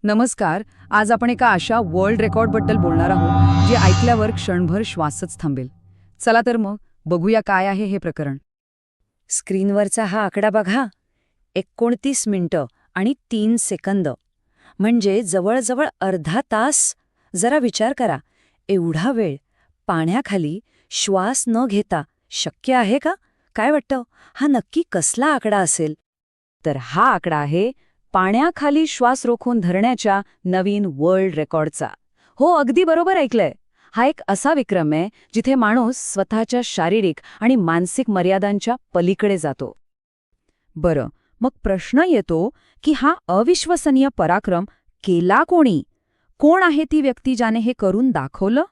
नमस्कार. आज आपण एका अशा वर्ल्ड रेकॉर्डबद्दल बोलणार आहोत जे ऐकल्यावर क्षणभर श्वासच थांबेल. चला तर मग बघूया काय आहे हे प्रकरण. स्क्रीनवरचा हा आकडा बघा, 29 मिनिटं आणि 3 सेकंद. म्हणजे जवळजवळ अर्धा तास. जरा विचार करा, एवढा वेळ पाण्याखाली श्वास न घेता शक्य आहे का? काय वाटतं, हा नक्की कसला आकडा असेल? तर हा आकडा आहे पाण्याखाली श्वास रोखून धरण्याच्या नवीन वर्ल्ड रेकॉर्डचा. हो, अगदी बरोबर ऐकलंय. हा एक असा विक्रम आहे जिथे माणूस स्वतःच्या शारीरिक आणि मानसिक मर्यादांच्या पलीकडे जातो. बरं, मग प्रश्न येतो की हा अविश्वसनीय पराक्रम केला कोणी? कोण आहे ती व्यक्ती ज्याने हे करून दाखवलं?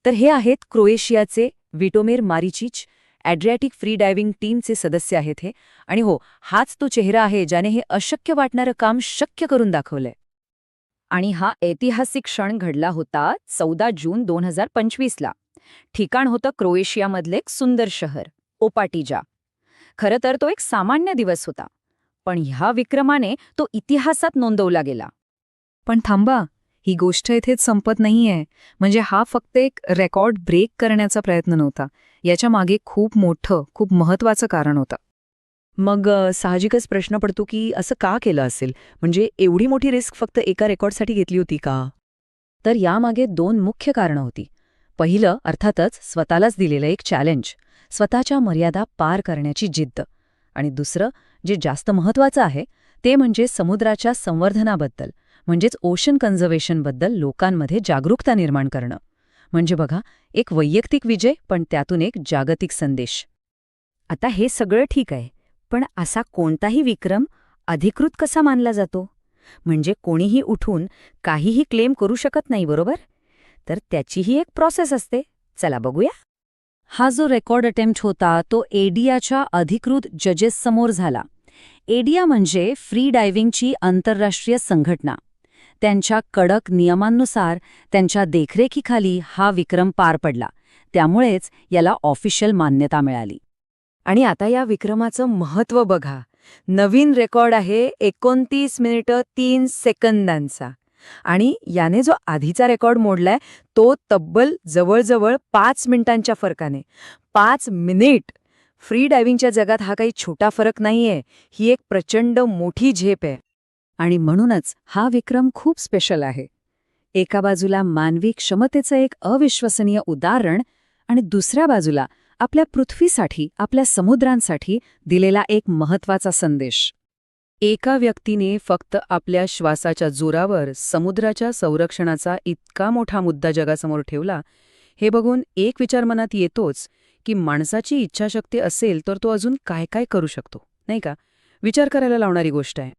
तर हे आहेत क्रोएशियाचे विटोमिर मारिचिच, ॲड्रियाटिक फ्री डायव्हिंग टीमचे सदस्य आहेत हे. आणि हो, हाच तो चेहरा आहे ज्याने हे अशक्य वाटणारं काम शक्य करून दाखवलंय. आणि हा ऐतिहासिक क्षण घडला होता 14 जून 2025ला. ठिकाण होतं क्रोएशियामधले एक सुंदर शहर ओपाटिजा. खरं तर तो एक सामान्य दिवस होता, पण ह्या विक्रमाने तो इतिहासात नोंदवला गेला. पण थांबा, ही गोष्ट इथेच संपत नाहीये. म्हणजे हा फक्त एक रेकॉर्ड ब्रेक करण्याचा प्रयत्न नव्हता. याच्या मागे खूप मोठं, खूप महत्वाचं कारण होतं. मग साहजिकच प्रश्न पडतो की असं का केलं असेल? म्हणजे एवढी मोठी रिस्क फक्त एका रेकॉर्डसाठी घेतली होती का? तर यामागे 2 मुख्य कारणं होती. पहिलं अर्थातच स्वतःलाच दिलेलं एक चॅलेंज, स्वतःच्या मर्यादा पार करण्याची जिद्द. आणि दुसरं, जे जास्त महत्त्वाचं आहे, ते म्हणजे समुद्राच्या संवर्धनाबद्दल, म्हणजेच ओशन कन्झर्वेशनबद्दल लोकांमध्ये जागरूकता निर्माण करणं. म्हणजे बघा, एक वैयक्तिक विजय, पण त्यातून एक जागतिक संदेश. आता हे सगळं ठीक आहे, पण असा कोणताही विक्रम अधिकृत कसा मानला जातो? म्हणजे कोणीही उठून काहीही क्लेम करू शकत नाही, बरोबर? तर त्याचीही एक प्रोसेस असते. चला बघूया. हा जो रेकॉर्ड अटेम्प्ट होता तो एडियाच्या अधिकृत जजेससमोर झाला. एडिया म्हणजे फ्री डायव्हिंगची आंतरराष्ट्रीय संघटना. त्यांच्या कडक नियमांनुसार त्यांच्या देखरेखीखाली हा विक्रम पार पडला. त्यामुळेच याला ऑफिशियल मान्यता मिळाली. आणि आता या विक्रमाचं महत्त्व बघा. नवीन रेकॉर्ड आहे 29 मिनिटं 3 सेकंदांचा. आणि याने जो आधीचा रेकॉर्ड मोडलाय तो तब्बल जवळजवळ 5 मिनिटांच्या फरकाने. 5 मिनिट! फ्री डायव्हिंगच्या जगात हा काही छोटा फरक नाहीये. ही एक प्रचंड मोठी झेप आहे. आणि म्हणूनच हा विक्रम खूप स्पेशल आहे. एका बाजूला मानवी क्षमतेचं एक अविश्वसनीय उदाहरण आणि दुसऱ्या बाजूला आपल्या पृथ्वीसाठी, आपल्या समुद्रांसाठी दिलेला एक महत्त्वाचा संदेश. एका व्यक्तीने फक्त आपल्या श्वासाच्या जोरावर समुद्राच्या संरक्षणाचा इतका मोठा मुद्दा जगासमोर ठेवला, हे बघून एक विचार मनात येतोच की माणसाची इच्छाशक्ती असेल तर तो अजून काय काय करू शकतो, नाही का? विचार करायला लावणारी गोष्ट आहे.